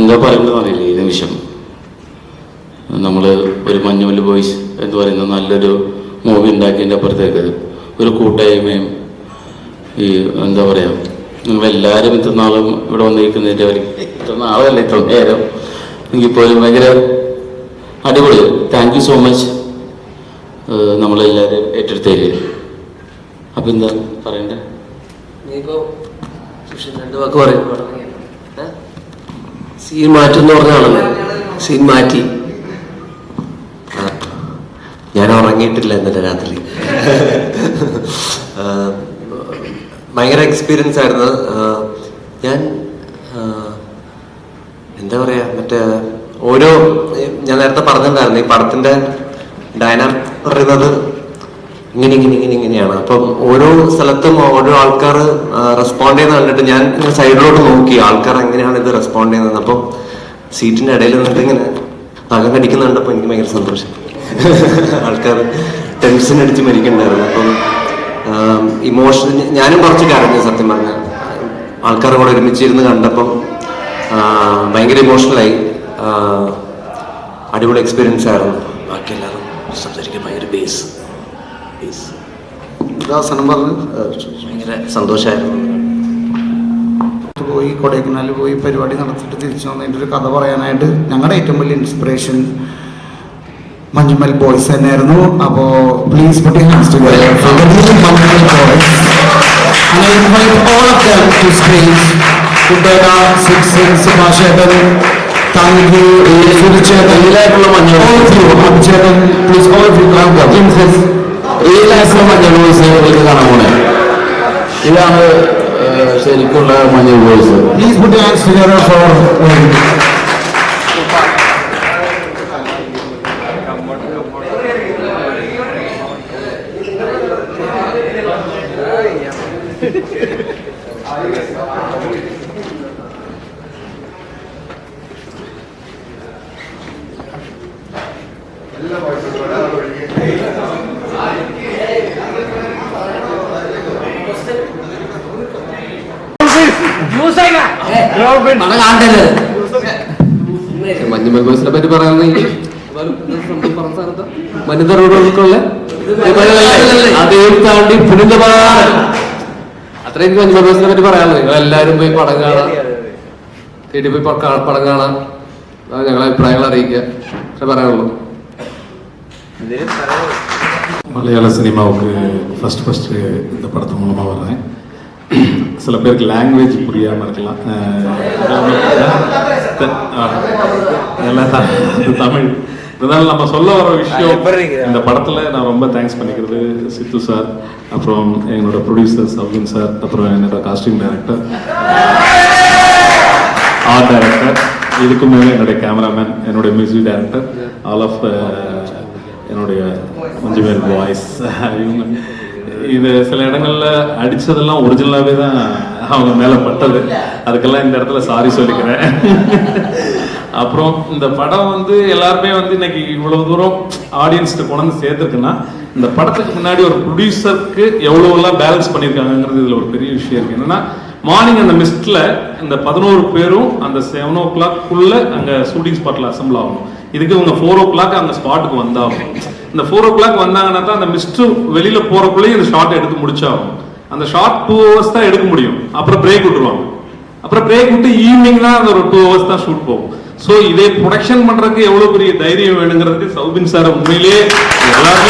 എന്താ പറയുന്നതെന്ന് അറിയില്ല ഈ നിമിഷം. നമ്മൾ ഒരു മഞ്ഞുമൽ ബോയ്സ് എന്ന് പറയുന്ന നല്ലൊരു മൂവി ഉണ്ടാക്കിയതിൻ്റെ അപ്പുറത്തേക്ക് ഒരു കൂട്ടായ്മയും ഈ എന്താ പറയുക, നിങ്ങളെല്ലാവരും ഇത്ര നാളും ഇവിടെ വന്നിരിക്കുന്നതിൻ്റെ അവർ ഇത്ര നാളല്ല ഇത്ര നേരം എങ്കിൽ പോലും ഭയങ്കര അടിപൊളി. താങ്ക് യു സോ മച്ച് നമ്മളെല്ലാവരും ഏറ്റെടുത്തേക്ക്. അപ്പം എന്താ പറയണ്ടേ? സീൻ മാറ്റുമെന്ന് പറഞ്ഞാണല്ലോ, സീൻ മാറ്റി. ഞാൻ ഉറങ്ങിയിട്ടില്ല ഇന്നലെ രാത്രി. ഭയങ്കര എക്സ്പീരിയൻസ് ആയിരുന്നു. ഞാൻ എന്താ പറയാ, മറ്റേ ഓരോ ഞാൻ നേരത്തെ പറഞ്ഞിട്ടുണ്ടായിരുന്നു ഈ പടത്തിന്റെ ഡയനാമിക് പറയുന്നത് ഇങ്ങനെയാണ്. അപ്പം ഓരോ സ്ഥലത്തും ഓരോ ആൾക്കാർ റെസ്പോണ്ട് ചെയ്യുന്നത് കണ്ടിട്ട് ഞാൻ ഇങ്ങനെ സൈഡിലോട്ട് നോക്കി ആൾക്കാർ എങ്ങനെയാണ് ഇത് റെസ്പോണ്ട് ചെയ്യുന്നത്. അപ്പം സീറ്റിന്റെ ഇടയിൽ നിന്നിട്ട് ഇങ്ങനെ നഖം കടിക്കുന്ന കണ്ടപ്പോൾ എനിക്ക് ഭയങ്കര സന്തോഷം. ആൾക്കാർ ടെൻഷൻ അടിച്ച് മരിക്കണ്ടായിരുന്നു. അപ്പം ഇമോഷൻ ഞാനും കുറച്ച് കരഞ്ഞു സത്യം പറഞ്ഞ. ആൾക്കാർ കൂടെ ഒരുമിച്ചിരുന്ന് കണ്ടപ്പം ഭയങ്കര ഇമോഷണലായി. അടിപൊളി എക്സ്പീരിയൻസ് ആയിരുന്നു. ബാക്കി എല്ലാവരും സംസാരിക്കാൻ ഭയങ്കര ഭയങ്കര സന്തോഷമായിരുന്നു. പോയി കൊടൈക്കനാലിൽ പോയി പരിപാടി നടത്തിയിട്ട് തിരിച്ചു വന്നതിൻ്റെ ഒരു കഥ പറയാനായിട്ട് ഞങ്ങളുടെ ഏറ്റവും വലിയ ഇൻസ്പിറേഷൻ മഞ്ഞുമൽ ബോയ്സ് തന്നെയായിരുന്നു. അപ്പോൾ please put your hands together for the new Manjumal boys. And I invite all of them to stage. Kuddera, Sixin, Subhashetan, thank you, Sudichetan, all of you, Abhichetan, please all of you come up. Real ആയിട്ടുള്ള മഞ്ഞൾ boys നിങ്ങൾക്ക് കാണാൻ പോണേ. ഇതാണ് ശരിക്കുള്ള മഞ്ഞൾ boys. Please put your hands together for Manjummel ബോയ്സിനെ പറ്റി പറയാണെങ്കിൽ വനിതകളുള്ള താണ്ടി പുനിതമാണ്. അത്ര എനിക്ക് മഞ്ഞുമൽ ബോയ്സിനെ പറ്റി പറയാനുള്ളത്. നിങ്ങൾ എല്ലാവരും പോയി പടം കാണാം, തിയേറ്ററിൽ പോയി പടം കാണാം, ഞങ്ങളെ അഭിപ്രായങ്ങൾ അറിയിക്കുക. പക്ഷെ പറയാനുള്ളൂ மலையாள சினிமாவுக்கு ஃபஸ்ட்டு இந்த படத்து மூலமாக வர்றேன். சில பேருக்கு லாங்குவேஜ் புரியாமல் இருக்கலாம். எல்லாம் தமிழ் இருந்தாலும் நம்ம சொல்ல வர விஷயம் இந்த படத்தில் நான் ரொம்ப தேங்க்ஸ் பண்ணிக்கிறது சித்து சார், அப்புறம் என்னோட ப்ரொடியூசர் சௌகின் சார், அப்புறம் என்னோட காஸ்டியூம் டைரக்டர், ஆர்ட் டைரக்டர், இதுக்கு மேலே என்னுடைய கேமராமேன், என்னுடைய மியூசிக் டைரக்டர், ஆல் ஆஃப் என்னுடைய மஞ்சுமேல் பாய்ஸ். இவங்க இது சில இடங்களில் அடித்ததெல்லாம் ஒரிஜினலாகவே தான் அவங்க மேலே பட்டது. அதுக்கெல்லாம் இந்த இடத்துல சாரி சொல்லிக்கிறேன். அப்புறம் இந்த படம் எல்லாருமே இன்னைக்கு இவ்வளவு தூரம் ஆடியன்ஸ்ட்டு கொண்டு சேர்த்துருக்குன்னா இந்த படத்துக்கு முன்னாடி ஒரு ப்ரொடியூசருக்கு எவ்வளோலாம் பேலன்ஸ் பண்ணியிருக்காங்கிறது இதில் ஒரு பெரிய விஷயம் இருக்குது. என்னன்னா மார்னிங் அந்த மிஸ்டில் இந்த 11 பேரும் அந்த 7 o'clock அங்கே ஷூட்டிங் ஸ்பாட்டில் அசம்பிள் ஆகணும். இதுக்கு இவங்க 4 o'clock அந்த ஸ்பாட்டுக்கு வந்தாகும். இந்த 4 o'clock வந்தாங்கன்னா தான் அந்த மிஸ்ட் வெளியில போறக்குள்ளேயும் இந்த ஷார்ட் எடுத்து முடிச்சாகும். அந்த ஷார்ட் 2 hours தான் எடுக்க முடியும். அப்புறம் பிரேக் விட்டுருவாங்க. அப்புறம் பிரேக் விட்டு ஈவினிங் தான் அந்த ஒரு 2 hours தான் ஷூட் போகும். ஸோ இதை ப்ரொடக்ஷன் பண்றதுக்கு எவ்வளவு பெரிய தைரியம் வேணுங்கிறதுக்கு சௌபின் சார் உண்மையிலேயே எல்லாருமே